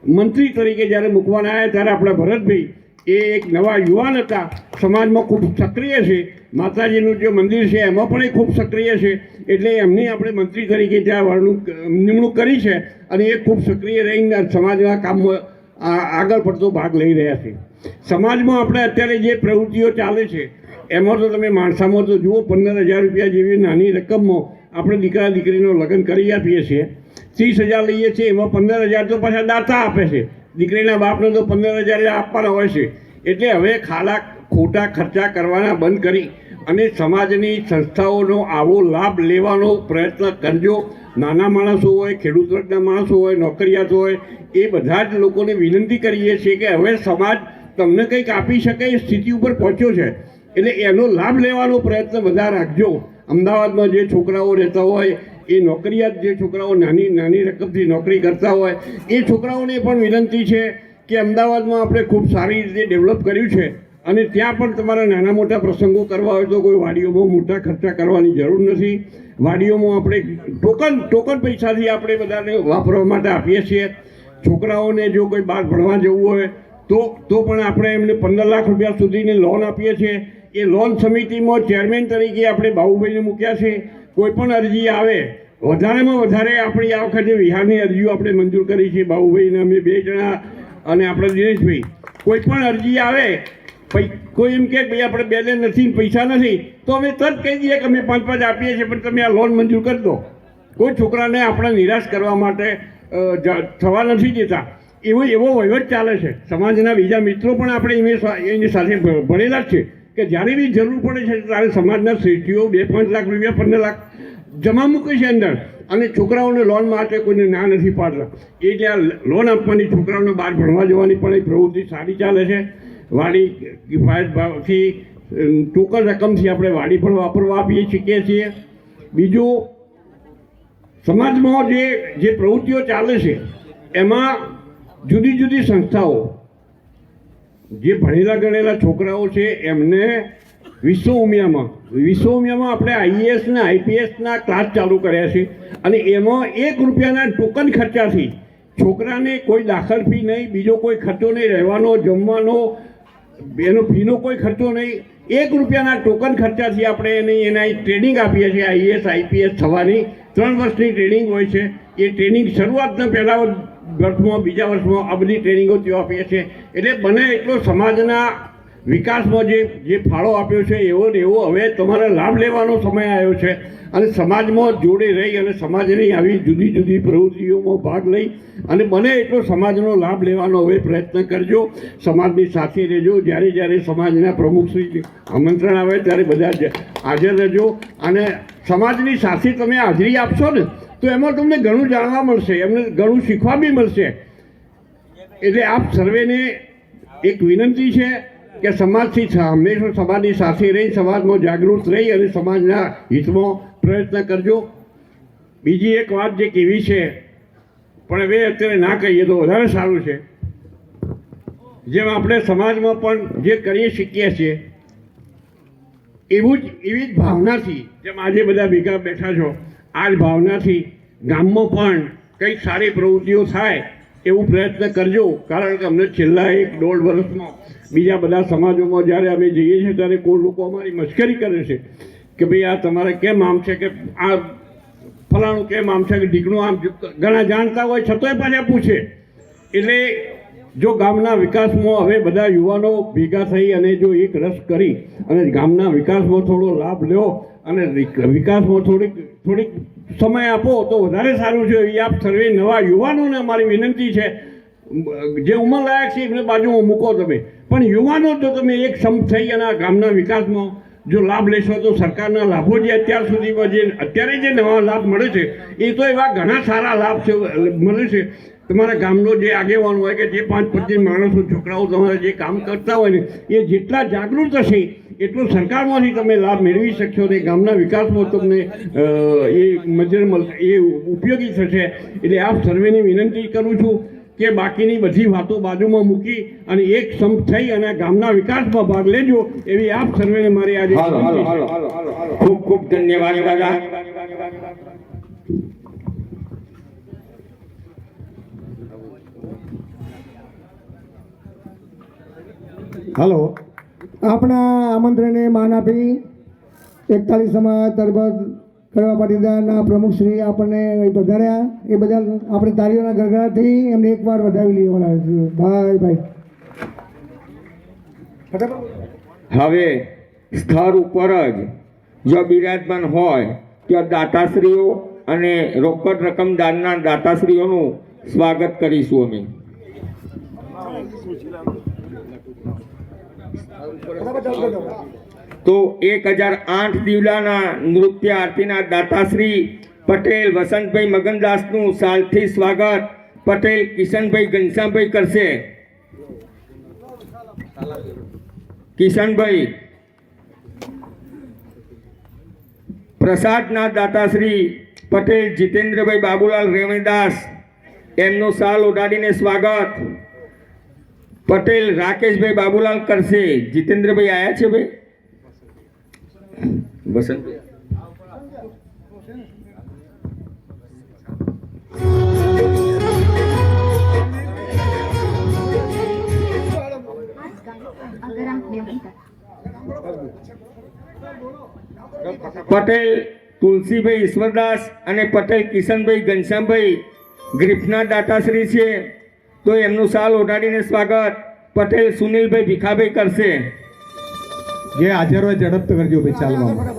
મંત્રી તરીકે જ્યારે મૂકવાના આવ્યા ત્યારે આપણા ભરતભાઈ એ એક નવા યુવાન હતા, સમાજમાં ખૂબ સક્રિય છે, માતાજીનું જે મંદિર છે એમાં પણ એ ખૂબ સક્રિય છે. એટલે એમની આપણે મંત્રી તરીકે ત્યાં નિમણૂક કરી છે અને એ ખૂબ સક્રિય રહીને સમાજના કામમાં આગળ પડતો ભાગ લઈ રહ્યા છે. સમાજમાં આપણે અત્યારે જે પ્રવૃત્તિઓ ચાલે છે એમાં તો તમે માણસામાં તો જુઓ, 15,000 રૂપિયા જેવી નાની રકમમાં આપણે દીકરા દીકરીનું લગ્ન કરી આપીએ છીએ. 30,000 લઈએ છીએ, એમાં 15,000 તો પાછા દાતા આપે છે, દીકરીના બાપને તો 15,000 આપવાના હોય છે. એટલે હવે ખોટા ખર્ચા કરવાના બંધ કરી અને સમાજની સંસ્થાઓનો આવો લાભ લેવાનો પ્રયત્ન કરજો. નાના માણસો હોય, ખેડૂત વર્ગના માણસો હોય, નોકરિયાત હોય, એ બધા જ લોકોને વિનંતી કરીએ છીએ કે હવે સમાજ તમને કંઈક આપી શકે એ સ્થિતિ ઉપર પહોંચ્યો છે, એટલે એનો લાભ લેવાનો પ્રયત્ન બધા રાખજો. અમદાવાદમાં જે છોકરાઓ રહેતા હોય, એ નોકરિયાત જે છોકરાઓ નાની રકમથી નોકરી કરતા હોય, એ છોકરાઓને પણ વિનંતી છે કે અમદાવાદમાં આપણે ખૂબ સારી રીતે ડેવલપ કર્યું છે અને ત્યાં પણ તમારા નાના મોટા પ્રસંગો કરવા હોય તો કોઈ વાડીઓમાં મોટા ખર્ચા કરવાની જરૂર નથી. વાડીઓમાં આપણે ટોકન પૈસાથી આપણે બધાને વાપરવા માટે આપીએ છીએ. છોકરાઓને જો કોઈ બહાર ભણવા જવું હોય તો પણ આપણે એમને 15 લાખ રૂપિયા સુધીની લોન આપીએ છીએ. એ લોન સમિતિમાં ચેરમેન તરીકે આપણે બાબુભાઈને મૂક્યા છે. કોઈ પણ અરજી આવે વધારેમાં વધારે આપણી આ વખતે વિહારની અરજીઓ આપણે મંજૂર કરી છે, બાબુભાઈને અમે 2 જણા અને આપણે દિનેશભાઈ. કોઈ પણ અરજી આવે, કોઈ એમ કે ભાઈ આપણે બેલેન્સ નથી, પૈસા નથી, તો અમે તરત કહી દઈએ કે અમે 5-5 આપીએ છીએ, પણ તમે આ લોન મંજૂર કરી દો. કોઈ છોકરાને આપણે નિરાશ કરવા માટે થવા નથી દેતા. એવો વહીવટ ચાલે છે. સમાજના બીજા મિત્રો પણ આપણે એની સાથે ભણેલા જ છે કે જ્યારે બી જરૂર પડે છે ત્યારે સમાજના શ્રેષ્ઠીઓ 2-5 લાખ રૂપિયા 15 લાખ જમા મૂકે છે અંદર, અને છોકરાઓને લોન માટે કોઈને ના નથી પાડતા. એ જ્યાં લોન આપવાની, છોકરાઓને બહાર ભણવા જવાની પણ એ પ્રવૃત્તિ સારી ચાલે છે. વાડી કિફાયત ભાવથી ટોકન રકમથી આપણે વાડી પણ વાપરવા આપીએ શકીએ છીએ. બીજું, સમાજમાં જે પ્રવૃત્તિઓ ચાલે છે એમાં જુદી જુદી સંસ્થાઓ, જે ભણેલા ગણેલા છોકરાઓ છે એમને વિશ્વ ઉમિયામાં આપણે આઈએએસના આઈપીએસના ક્લાસ ચાલુ કર્યા છે, અને એમાં 1 રૂપિયાના ટોકન ખર્ચાથી છોકરાને કોઈ દાખલ ફી નહીં, બીજો કોઈ ખર્ચો નહીં, રહેવાનો જમવાનો એનો ફીનો કોઈ ખર્ચો નહીં. 1 રૂપિયાના ટોકન ખર્ચાથી આપણે એના ટ્રેનિંગ આપીએ છીએ. આઈએએસ આઈપીએસ થવાની 3 વર્ષની ટ્રેનિંગ હોય છે. એ ટ્રેનિંગ શરૂઆતના પહેલા વર્ષમાં, બીજા વર્ષમાં આ બધી ટ્રેનિંગો તેઓ આપીએ છીએ. એટલે બને એટલો સમાજના વિકાસમાં જે ફાળો આપ્યો છે એવો હવે તમારે લાભ લેવાનો સમય આવ્યો છે, અને સમાજમાં જોડે રહી અને સમાજની આવી જુદી જુદી પ્રવૃત્તિઓમાં ભાગ લઈ અને બને એટલો સમાજનો લાભ લેવાનો હવે પ્રયત્ન કરજો. સમાજની સાથે રહેજો. જ્યારે જ્યારે સમાજના પ્રમુખશ્રી આમંત્રણ આવે ત્યારે બધા હાજર રહેજો, અને સમાજની સાથે તમે હાજરી આપશો ને તો એમાં તમને ઘણું જાણવા મળશે, એમને ઘણું શીખવા બી મળશે. એટલે આપ સર્વેને એક વિનંતી છે કે સમાજથી હંમેશા સમાજની સાથે રહી, સમાજમાં જાગૃત રહી અને સમાજના હિતમાં પ્રયત્ન કરજો. બીજી એક વાત જે કેવી છે, પણ હવે અત્યારે ના કહીએ તો વધારે સારું છે, જેમ આપણે સમાજમાં પણ જે કરી શકીએ છીએ એવી જ ભાવનાથી, જેમ આજે બધા ભેગા બેઠા છો, આ જ ભાવનાથી ગામમાં પણ કંઈક સારી પ્રવૃત્તિઓ થાય એવું પ્રયત્ન કરજો. કારણ કે અમને છેલ્લા 1-1.5 વર્ષમાં બીજા બધા સમાજોમાં જ્યારે અમે જઈએ છીએ ત્યારે કોઈ લોકો અમારી મશ્કરી કરે છે કે ભાઈ આ તમારે કેમ આમ છે, કે આ ફલાણું કેમ આમ છે, કે ઢીકણું આમ. ઘણા જાણતા હોય છતાંય પાછા પૂછે. એટલે જો ગામના વિકાસમાં હવે બધા યુવાનો ભેગા થઈ અને જો એક રસ કરી અને ગામના વિકાસમાં થોડો લાભ લ્યો અને વિકાસમાં થોડીક સમય આપો તો વધારે સારું છે. એ આપ સર્વે નવા યુવાનોને અમારી વિનંતી છે. જે ઉંમરલાયક છે એમને બાજુમાં મૂકો તમે, પણ યુવાનો જો તમે એક સંપ થઈ અને આ ગામના વિકાસમાં જો લાભ લેશો તો સરકારના લાભો જે અત્યાર સુધીમાં અત્યારે જે નવા લાભ મળે છે એ તો એવા ઘણા સારા લાભ છે મળે છે. તમારા ગામનો જે આગેવાન હોય કે જે 5-25 માણસો, છોકરાઓ તમારા જે કામ કરતા હોય ને એ જેટલા જાગૃત હશે એટલો સરકારમાંથી તમે લાભ મેળવી શકશો ને ગામના વિકાસમાં તમને એ ઉપયોગી થશે. એટલે આપ સર્વેની વિનંતી કરું છું કે બાકીની બધી વાતો બાજુમાં મૂકી અને એક સંપ થઈ અને ગામના વિકાસમાં ભાગ લેજો એવી આપ સર્વેને મારી આજે ખૂબ ખૂબ ધન્યવાદ દાદા. હાલો, આપણા આમંત્રણને માન આપી 41 સમાજ તરબત કડવા પાટીદારના પ્રમુખશ્રી આપણને વધાર્યા એ બદલ આપણે તાળીઓના ગરગડાટથી એમને એકવાર વધાવી લેવાના. ભાઈ હવે સ્થળ ઉપર જ જો બિરાજમાન હોય ત્યાં દાતાશ્રીઓ અને રોકડ રકમ દાનના દાતાશ્રીઓનું સ્વાગત કરીશું અમે. તો 1008 દિવડાના નૃત્ય આરતીના દાતાશ્રી પટેલ વસંતભાઈ મગનદાસનું સાલથી સ્વાગત પટેલ કિશનભાઈ ઘનશ્યામભાઈ કરશે. કિશનભાઈ પ્રસાદના દાતાશ્રી પટેલ જીતેન્દ્રભાઈ બાબુલાલ રેવણીદાસ એમનું સાલ ઉડાડીને સ્વાગત પટેલ રાકેશભાઈ બાબુલાલ કરશે. જીતેન્દ્રભાઈ આયા છે ભાઈ? વસંત પટેલ તુલસીભાઈ ઈશ્વરદાસ અને પટેલ કિશનભાઈ ઘનશ્યામભાઈ ગ્રીફના દાતાશ્રી છે, તો એમનું શાલ ઓઢાડીને સ્વાગત પટેલ સુનિલભાઈ ભીખાભાઈ કરશે. જે હાજર હોય ઝડપ તો કરજો ભાઈ ચાલવામાં.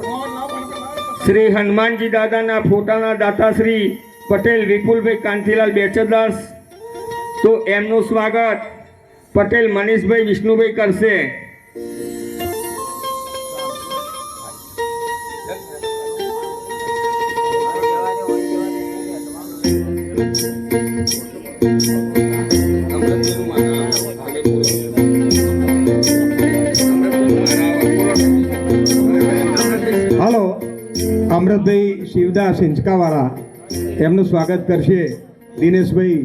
શ્રી હનુમાનજી દાદાના ફોટાના દાતાશ્રી પટેલ વિપુલભાઈ કાંતિલાલ બેચરદાસ, તો એમનું સ્વાગત પટેલ મનીષભાઈ વિષ્ણુભાઈ કરશે. હાલો, અમૃતભાઈ શિવદાસ હિંચકાવાળા, એમનું સ્વાગત કરશે દિનેશભાઈ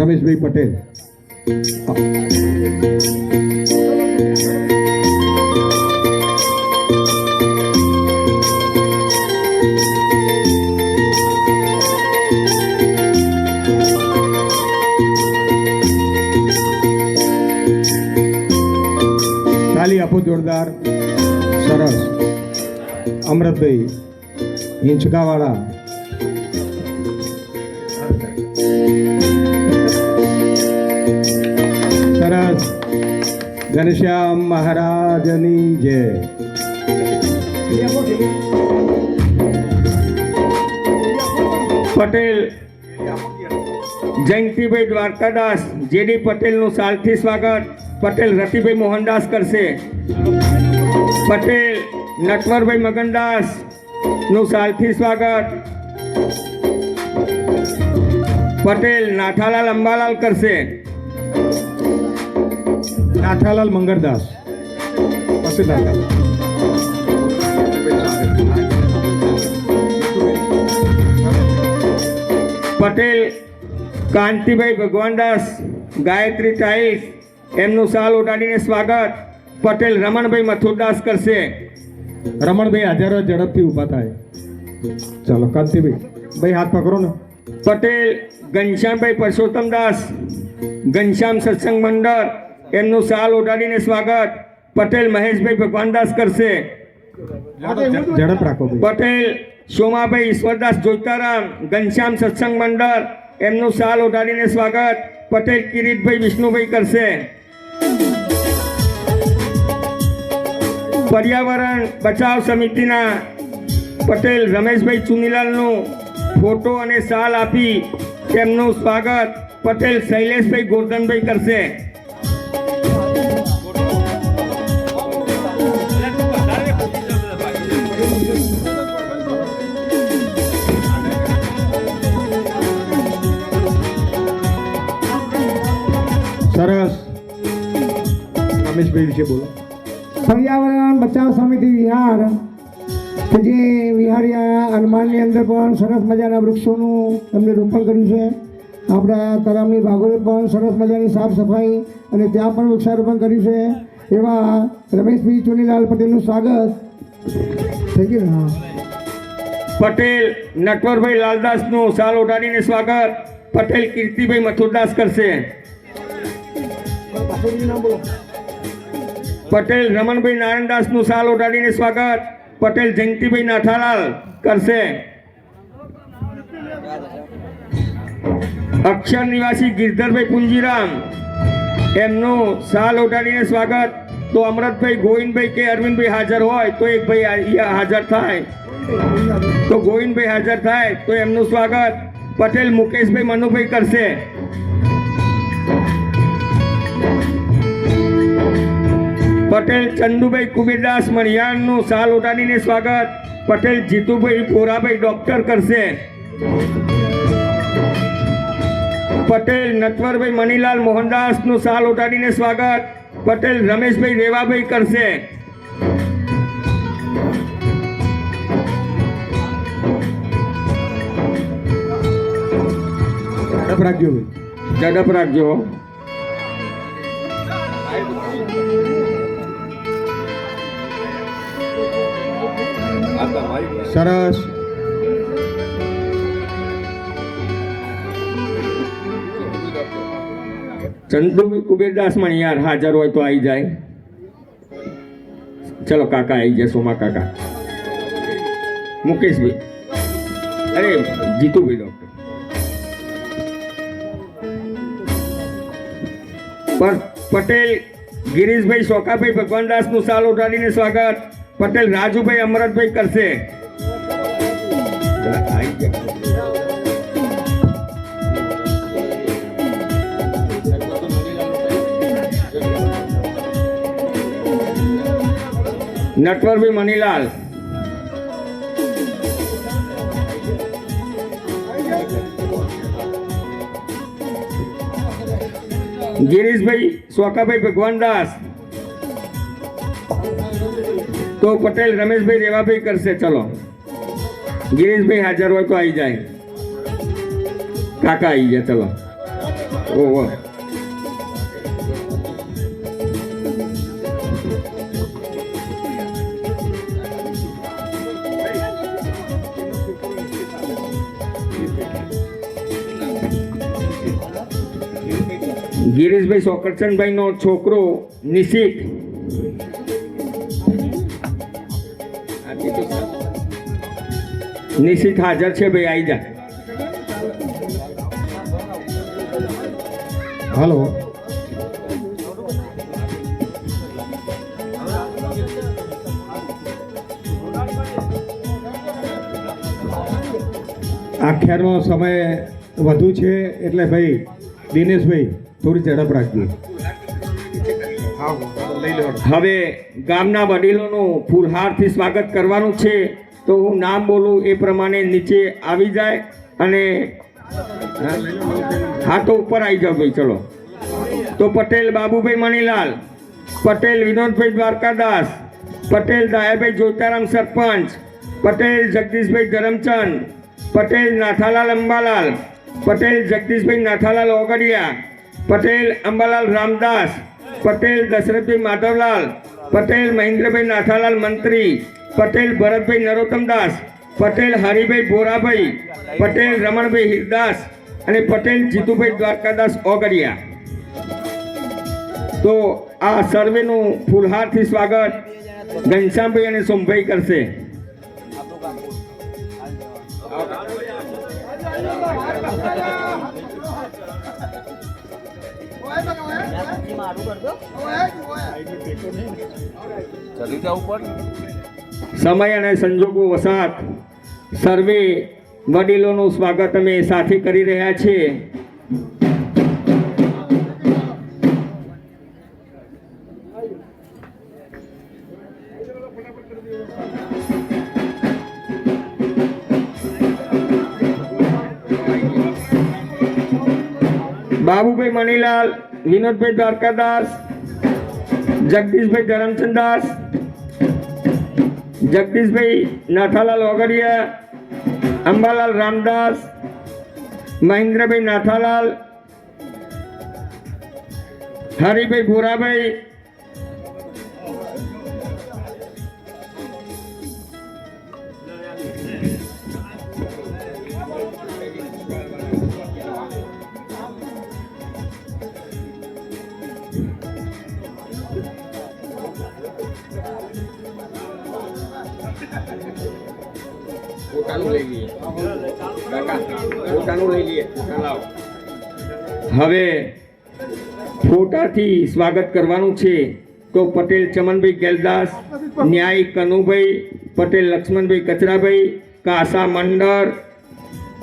રમેશભાઈ પટેલ. તાલી આપો જોરદાર. સરસ. અમૃતભાઈ હિંચકાવાળા, સરસ. ઘનશ્યામ મહારાજની જય. પટેલ જયંતિભાઈ દ્વારકાદાસ જેડી પટેલનું સાલથી સ્વાગત પટેલ રતિભાઈ મોહનદાસ કરશે. પટેલ નટવરભાઈ મગનદાસ નું સાલથી સ્વાગત પટેલ નાથાલાલ અંબાલાલ કરશે. નાથાલાલ મંગળદાસ પસંદ. પટેલ કાંતિભાઈ ભગવાનદાસ ગાયત્રી ટાઇલ્સ, એમનું સાલ ઓઢાડીને સ્વાગત પટેલ રમણભાઈ મથુરદાસ કરશે. રમણભાઈ હાજર હોય ઝડપથી ઊભા થાય. ચાલો કાંતિભાઈ ભાઈ હાથ પકડો ને. પટેલ ઘનશ્યામભાઈ પરસોત્તમદાસ ઘનશ્યામ સત્સંગ મંડળ, એમનું સાલ ઓઢાડીને સ્વાગત પટેલ મહેશભાઈ ભગવાનદાસ કરશે. ઝડપ રાખો ભાઈ. પટેલ સોમાભાઈ ઈશ્વરદાસ જોઈતારામ ઘનશ્યામ સત્સંગ મંડળ, એમનું સાલ ઓઢાડીને સ્વાગત પટેલ કિરીટભાઈ વિષ્ણુભાઈ કરશે. પર્યાવરણ બચાવ સમિતિના પટેલ રમેશભાઈ ચુનીલાલનું ફોટો અને સાલ આપી તેમનું સ્વાગત પટેલ શૈલેષભાઈ ગોરધનભાઈ કરશે. સરસ. રમેશભાઈ વિશે બોલો. પર્યાવરણ બચાવ સમિતિ વિહાર, કે જે વિહારિયા હનુમાનની અંદર પણ સરસ મજાના વૃક્ષોનું એમને રોપણ કર્યું છે. આપણા તળાવની ભાગોળે પણ સરસ મજાની સાફ સફાઈ અને ત્યાં પણ વૃક્ષારોપણ કર્યું છે. એવા રમેશભાઈ ચુનીલાલ પટેલનું સ્વાગત થઈ ગયું. હા. પટેલ નટવરભાઈ લાલદાસનું સાલ ઓઢાડીને સ્વાગત પટેલ કીર્તિભાઈ મથુરદાસ કરશે. પટેલ રમણભાઈ નારાયણદાસનું સાલ ઓઢાડીને સ્વાગત પટેલ જયંતિભાઈ નાથાલાલ કરશે. અક્ષર નિવાસી ગિરધરભાઈ પુંજીરામ, એમનું સાલ ઓઢાડીને સ્વાગત. તો અમૃતભાઈ ગોવિંદભાઈ કે અરવિંદભાઈ હાજર હોય તો એક ભાઈ અહીંયા હાજર થાય, તો ગોવિંદભાઈ હાજર થાય તો એમનું સ્વાગત પટેલ મુકેશભાઈ મનુભાઈ કરશે. પટેલ ચંદુભાઈ કુબેરદાસ મણિયારનું સાલ ઓઢાડીને સ્વાગત પટેલ જીતુભાઈ પોરાભાઈ ડોક્ટર કરશે. પટેલ નટવરભાઈ મનીલાલ મોહનદાસનું સાલ ઓઢાડીને સ્વાગત પટેલ રમેશભાઈ રેવાભાઈ કરશે. ઝડપ રાખજો ભાઈ. ઝડપ રાખજો. સરસ. ચંદુભાઈ કુબેરદાસ મણિયાર હાજર હોય તો આવી જાય. ચલો કાકા આવી જાય, સોમા કાકા. મુકેશભાઈ, અરે જીતુભાઈ ડૉક્ટર પટેલ ગિરીશભાઈ સોકાભાઈ ભગવાનદાસનું સાલ ઉઠાડીને સ્વાગત. પટેલ રાજુભાઈ અમરતભાઈ કરશે. નટવરભાઈ મનીલાલ, ગિરીશભાઈ સોકાભાઈ ભગવાનદાસ, તો પટેલ રમેશભાઈ રેવાભાઈ કરશે. ચલો ગિરીશભાઈ હાજર હોય તો આવી જાય. કાકા આવી ગયા. ચલો ઓહો ગિરીશભાઈ સોકરચંદભાઈ નો છોકરો નિશિત, નિશિત હાજર છે ભાઈ, આવી જા. હાલો, આખ્યાનનો સમય વધુ છે એટલે ભાઈ દિનેશભાઈ થોડી ઝડપ રાખજો. હવે ગામના વડીલોનું ફૂલહારથી સ્વાગત કરવાનું છે, તો હું નામ બોલું એ પ્રમાણે નીચે આવી જાય. અને હા તો ઉપર આવી જાઓ ભાઈ. ચલો તો પટેલ બાબુભાઈ મણીલાલ, પટેલ વિનોદભાઈ દ્વારકાદાસ, પટેલ દાયાભાઈ જોતારામ સરપંચ, પટેલ જગદીશભાઈ ધરમચંદ, પટેલ નાથાલાલ અંબાલાલ, પટેલ જગદીશભાઈ નાથાલાલ ઓગડિયા, પટેલ અંબાલાલ રામદાસ, પટેલ દશરથભાઈ માધવલાલ, પટેલ મહેન્દ્રભાઈ નાથાલાલ મંત્રી, પટેલ ભરતભાઈ નરોત્તમદાસ, પટેલ હરિભાઈ ભોરાભાઈ, પટેલ રમણભાઈ હિરદાસ અને પટેલ જીતુભાઈ દ્વારકાદાસ ઓગડિયા. તો આ સર્વેનું ફૂલહારથી સ્વાગત ઘનશ્યામભાઈ અને સોમભાઈ કરશે. સમય અને સંજોગો વસાત સર્વે વડીલોનું સ્વાગત અમે સાથે કરી રહ્યા છીએ. બાબુભાઈ મણીલાલ, વિનોદભાઈ દ્વારકાદાસ, જગદીશભાઈ ધરમચંદાસ, જગદીશભાઈ નાથાલાલ ઓગડિયા, અંબાલાલ રામદાસ, મહેન્દ્રભાઈ નાથાલાલ, હરિભાઈ ભોરાભાઈ, હવે ફોટાથી સ્વાગત કરવાનું છે. તો પટેલ ચમનભાઈ ગેલદાસ, ન્યાયિક કનુભાઈ, પટેલ લક્ષ્મણભાઈ કચરાભાઈ, કાસા મંડળ,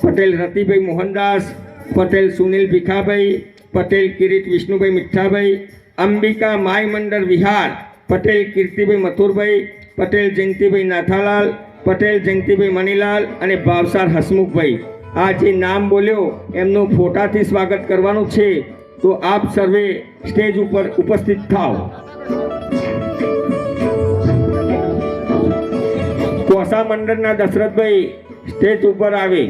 પટેલ રતિભાઈ મોહનદાસ, પટેલ સુનિલ ભીખાભાઈ, પટેલ કિરીટ વિષ્ણુભાઈ મીઠાભાઈ, અંબિકા માય મંડળ વિહાર, પટેલ કીર્તિભાઈ મથુરભાઈ, પટેલ જયંતિભાઈ નાથાલાલ, પટેલ જયંતિભાઈ મણીલાલ અને ભાવસાર હસમુખભાઈ. આ જે નામ બોલ્યો એમનું ફોટાથી સ્વાગત કરવાનું છે. તો આપ સર્વે સ્ટેજ ઉપર ઉપસ્થિત થાઓ. કોસા મંડળના દશરથભાઈ સ્ટેજ ઉપર આવે.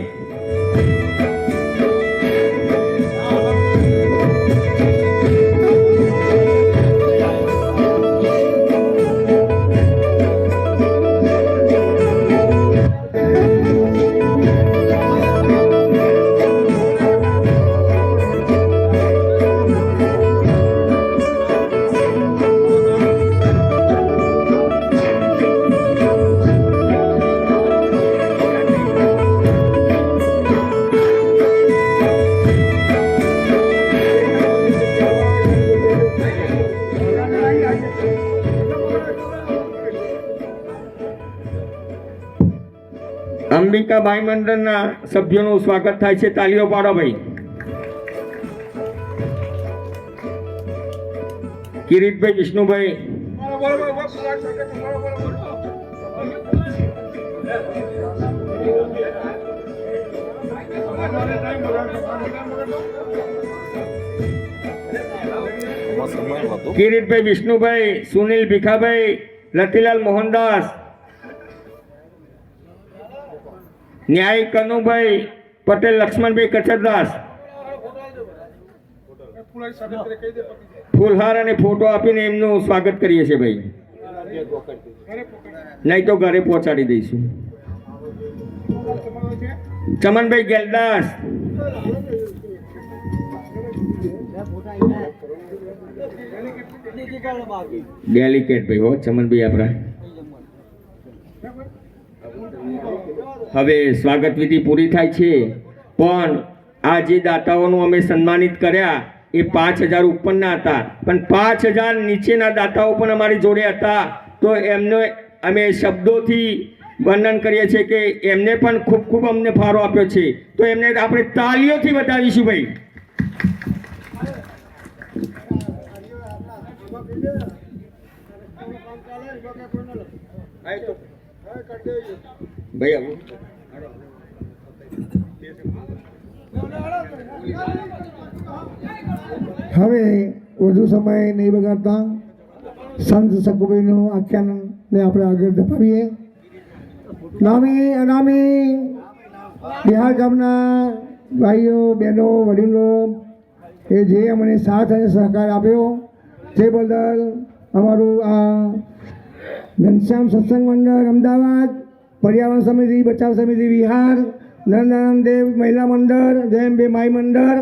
ભૂમિકા બાઈ મંડળના સભ્યોનું સ્વાગત થાય છે. તાલીઓ પાડો ભાઈ. કિરીટભાઈ વિષ્ણુભાઈ, કિરીટભાઈ વિષ્ણુભાઈ, સુનિલ ભીખાભાઈ, લતીલાલ મોહનદાસ, ન્યાયી કનુભાઈ પટેલ, લક્ષ્મણભાઈ કચરદાસ, ફૂલહાર અને ફોટો આપીને એમનું સ્વાગત કરીએ છીએ ભાઈ. નહીં તો ઘરે પહોંચાડી દઈશું. ચમનભાઈ ગેલદાસ, ડેલિકેટ ભાઈ હો ચમનભાઈ આપણા. હવે સ્વાગત વિધિ પૂરી થાય છે, પણ આ જે દાતાઓનું અમે સન્માનિત કર્યા એ 5000 ઉપરના હતા, પણ 5000 નીચેના દાતાઓ પણ અમારી જોડે હતા. તો એમને અમે શબ્દોથી વર્ણન કરીએ છીએ કે એમને પણ ખૂબ ખૂબ અમને ફાળો આપ્યો છે. તો એમને આપણે તાળીઓથી વધાવીશું ભાઈ. ભાઈ હવે વધુ સમય નહીં બગાડતા સંત સકુભાઈનું આખ્યાનને આપણે આગળ ધપાવીએ. નામી અનામી બિહાર ગામના ભાઈઓ બહેનો વડીલો એ જે અમને સાથ અને સહકાર આપ્યો તે બદલ અમારું આ ઘનશ્યામ સત્સંગ મંડળ અમદાવાદ, પર્યાવરણ સમિતિ બચાવ સમિતિ વિહાર, નરનારાયણદેવ મહિલા મંડળ, જયંબે માઈ મંડળ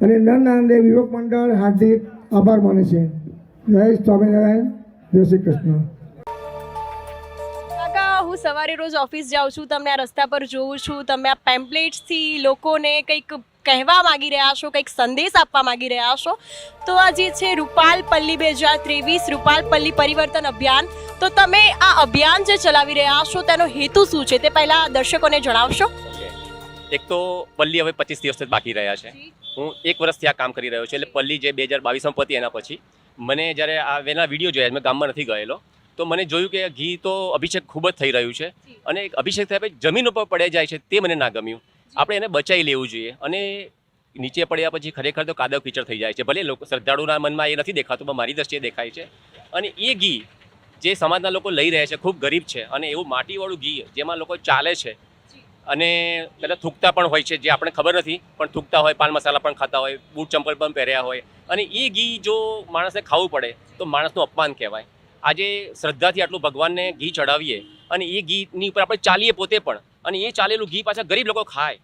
અને નરનારાયણદેવ યુવક મંડળ હાર્દિક આભાર માને છે. જય સ્વામિનારાયણ, જય શ્રી કૃષ્ણ. કાકા, હું સવારે રોજ ઓફિસ જાઉં છું, તમને આ રસ્તા પર જોઉં છું, તમે આ પેમ્પલેટ્સથી લોકોને કંઈક કહેવા માગી રહ્યા છો, કંઈક સંદેશ આપવા માગી રહ્યા છો. તો આ જે છે રૂપાલ પલ્લી 2023 રૂપાલ પલ્લી પરિવર્તન અભિયાન, તો તમે આ અભિયાન જે ચલાવી રહ્યા છો તેનો હેતુ શું છે તે પહેલાં દર્શકોને જણાવશો. એક તો પલ્લી હવે 25 દિવસથી બાકી રહ્યા છે. હું 1 વર્ષથી આ કામ કરી રહ્યો છું. એટલે પલ્લી જે 2022માં પતી એના પછી મને જ્યારે આ વેના વિડીયો જોયા, મેં ગામમાં નથી ગયેલો, તો મને જોયું કે ઘી તો અભિષેક ખૂબ જ થઈ રહ્યું છે અને એક અભિષેક થયા પછી જમીન ઉપર પડે જાય છે, તે મને ના ગમ્યું. આપણે એને બચાવી લેવું જોઈએ. અને નીચે પડ્યા પછી ખરેખર તો કાદવ કીચડ થઈ જાય છે. ભલે લોકો શ્રદ્ધાળુના મનમાં એ નથી દેખાતું, પણ મારી દ્રષ્ટિએ દેખાય છે. અને એ ઘી જે સમાજના લોકો લઈ રહ્યા છે ખૂબ ગરીબ છે, અને એવું માટીવાળું ઘી જેમાં લોકો ચાલે છે અને પહેલાં થૂકતા પણ હોય છે, જે આપણે ખબર નથી પણ થૂકતા હોય, પાન મસાલા પણ ખાતા હોય, બૂટ ચંપલ પણ પહેર્યા હોય, અને એ ઘી જો માણસને ખાવું પડે તો માણસનું અપમાન કહેવાય. આજે શ્રદ્ધાથી આટલું ભગવાનને ઘી ચડાવીએ અને એ ઘીની ઉપર આપણે ચાલીએ પોતે પણ, અને એ ચાલેલું ઘી પાછા ગરીબ લોકો ખાય,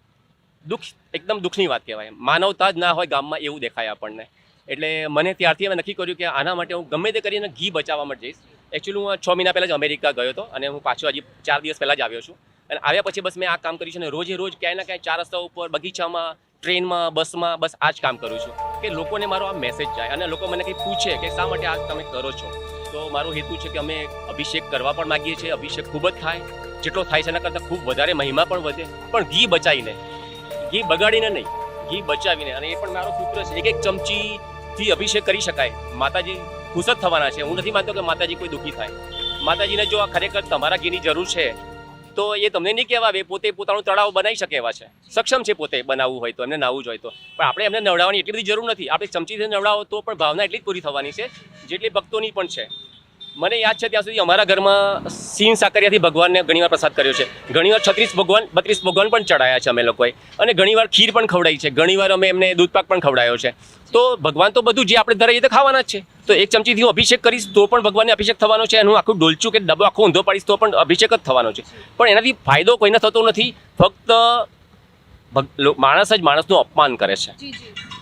એકદમ દુઃખની વાત કહેવાય. માનવતા જ ના હોય ગામમાં એવું દેખાય આપણને. એટલે મને ત્યારથી અમે નક્કી કર્યું કે આના માટે હું ગમે તે કરીને ઘી બચાવવા માટે જઈશ. એકચ્યુઅલી હું 6 મહિના પહેલાં જ અમેરિકા ગયો હતો અને હું પાછો હજી 4 દિવસ પહેલાં જ આવ્યો છું. અને આવ્યા પછી બસ મેં આ કામ કર્યું છે, અને રોજે રોજ ક્યાંય ના ક્યાંય 4 રસ્તા ઉપર, બગીચામાં, ટ્રેનમાં, બસમાં બસ આ જ કામ કરું છું કે લોકોને મારો આ મેસેજ જાય. અને લોકો મને કંઈ પૂછે કે શા માટે આ તમે કરો છો, તો મારો હેતુ છે કે અમે અભિષેક કરવા પણ માગીએ છીએ. અભિષેક ખૂબ જ થાય, જેટલો થાય છે એના કરતાં ખૂબ વધારે મહિમા પણ વધે, પણ ઘી બચાવીને, ઘી બગાડીને નહીં, ઘી બચાવીને. અને એ પણ મારો સૂત્ર છે, એક ચમચીથી અભિષેક કરી શકાય. માતાજી ખુશ જ થવાના છે. હું નથી માનતો કે માતાજી કોઈ દુઃખી થાય. માતાજીને જો આ ખરેખર તમારા ઘીની જરૂર છે તો એ તમને નહીં કહેવાય, પોતે પોતાનું તળાવ બનાવી શકે એવા છે, સક્ષમ છે પોતે બનાવવું હોય તો, એમને નાહવું જ હોય તો. પણ આપણે એમને નવડાવવાની એટલી બધી જરૂર નથી. આપણે ચમચીથી નવડાવો તો પણ ભાવના એટલી જ પૂરી થવાની છે જેટલી ભક્તોની પણ છે. મને યાદ છે ત્યાં સુધી અમારા ઘરમાં સિંહ સાકરિયાથી ભગવાનને ઘણીવાર પ્રસાદ કર્યો છે, ઘણીવાર 32 ભગવાન પણ ચડાયા છે અમે લોકોએ, અને ઘણીવાર ખીર પણ ખવડાવી છે, ઘણીવાર અમે એમને દૂધપાક પણ ખવડાવ્યો છે. તો ભગવાન તો બધું જે આપણે ધરાઈએ તો ખાવાના જ છે. તો એક ચમચીથી હું અભિષેક કરીશ તો પણ ભગવાનને અભિષેક થવાનો છે, અને હું આખું ડોલચું કે ડબ્બો આખો ઊંધો પાડીશ તો પણ અભિષેક જ થવાનો છે. પણ એનાથી ફાયદો કોઈને થતો નથી, ફક્ત માણસ જ માણસનું અપમાન કરે છે.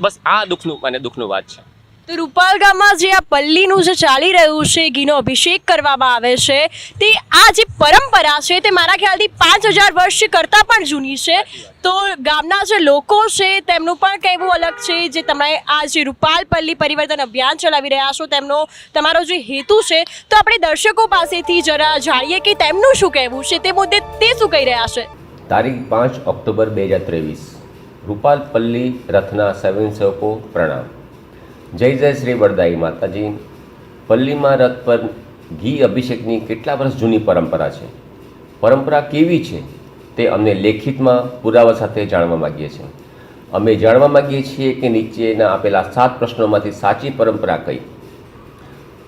બસ આ દુઃખનું વાત છે. તો રૂપાલ ગામમાં જે આ પલ્લીનું જે ચાલી રહ્યું છે, ઘીનો અભિષેક કરવામાં આવે છે, તે આ જે પરંપરા છે તે મારા ખ્યાલથી 5000 વર્ષ કરતાં પણ જૂની છે. તો ગામના જે લોકો છે તેમનું પણ કહેવું અલગ છે. જે તમે આ જે રૂપાલ પલ્લી પરિવર્તન અભિયાન ચલાવી રહ્યા છો, તમારો જે હેતુ છે, તો આપણે દર્શકો પાસેથી જરા જાણીએ કે તેમનું શું કહેવું છે તે મુદ્દે, તે શું કહી રહ્યા છે. તારીખ 5 ઓક્ટોબર 2023 રૂપાલપલ્લી રથના સ્વયંસેવકો પ્રણામ. જય જય શ્રી વરદાઈ માતાજી. પલ્લીમાં રથ પર ઘી અભિષેકની કેટલા વર્ષ જૂની પરંપરા છે? પરંપરા કેવી છે તે અમને લેખિતમાં પુરાવા સાથે જાણવા માગીએ છીએ. અમે જાણવા માગીએ છીએ કે નીચેના આપેલા 7 પ્રશ્નોમાંથી સાચી પરંપરા કઈ?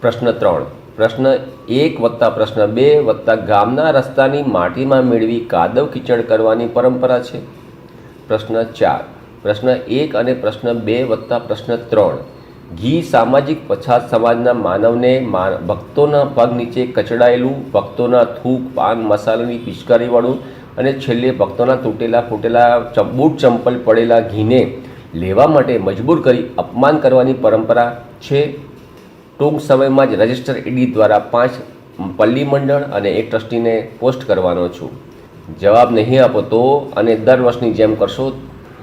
પ્રશ્ન 3. પ્રશ્ન 1 વત્તા પ્રશ્ન 2 વત્તા ગામના રસ્તાની માટીમાં મેળવી કાદવ કીચડ કરવાની પરંપરા છે. પ્રશ્ન 4. પ્રશ્ન 1 અને પ્રશ્ન 2 વત્તા પ્રશ્ન 3. ઘી સામાજિક પછાત સમાજના માનવને ભક્તોના પગ નીચે કચડાયેલું, ભક્તોના થૂક, પાન મસાલાની પિચકારીવાળું અને છેલ્લે ભક્તોના તૂટેલા ફૂટેલા બૂટ ચંપલ પડેલા ઘીને લેવા માટે મજબૂર કરી અપમાન કરવાની પરંપરા છે. ટૂંક સમયમાં જ રજિસ્ટર ઈડી દ્વારા 5 પલ્લી મંડળ અને 1 ટ્રસ્ટીને પોસ્ટ કરવાનો છું. જવાબ નહીં આપો તો અને દર વર્ષની જેમ કરશો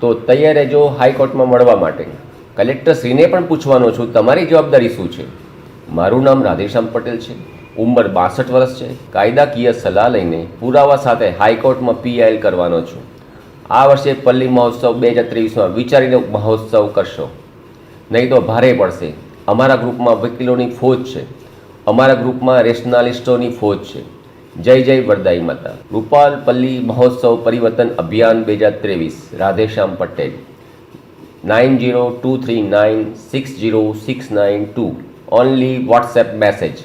તો તૈયાર રહેજો હાઈકોર્ટમાં મળવા માટે. કલેક્ટરશ્રીને પણ પૂછવાનો છું, તમારી જવાબદારી શું છે? મારું નામ રાધેશ્યામ પટેલ છે. ઉંમર 62 વર્ષ છે. કાયદાકીય સલાહ લઈને પુરાવા સાથે હાઈકોર્ટમાં PIL કરવાનો છું. આ વર્ષે પલ્લી મહોત્સવ 2023માં વિચારીને મહોત્સવ કરશો, નહીં તો ભારે પડશે. અમારા ગ્રુપમાં વકીલોની ફોજ છે. અમારા ગ્રુપમાં રેશનાલિસ્ટોની ફોજ છે. જય જય વરદાઈ માતા. રૂપાલપલ્લી મહોત્સવ પરિવર્તન અભિયાન 2023. Radheshyam Patel. 9023960692. Only WhatsApp message.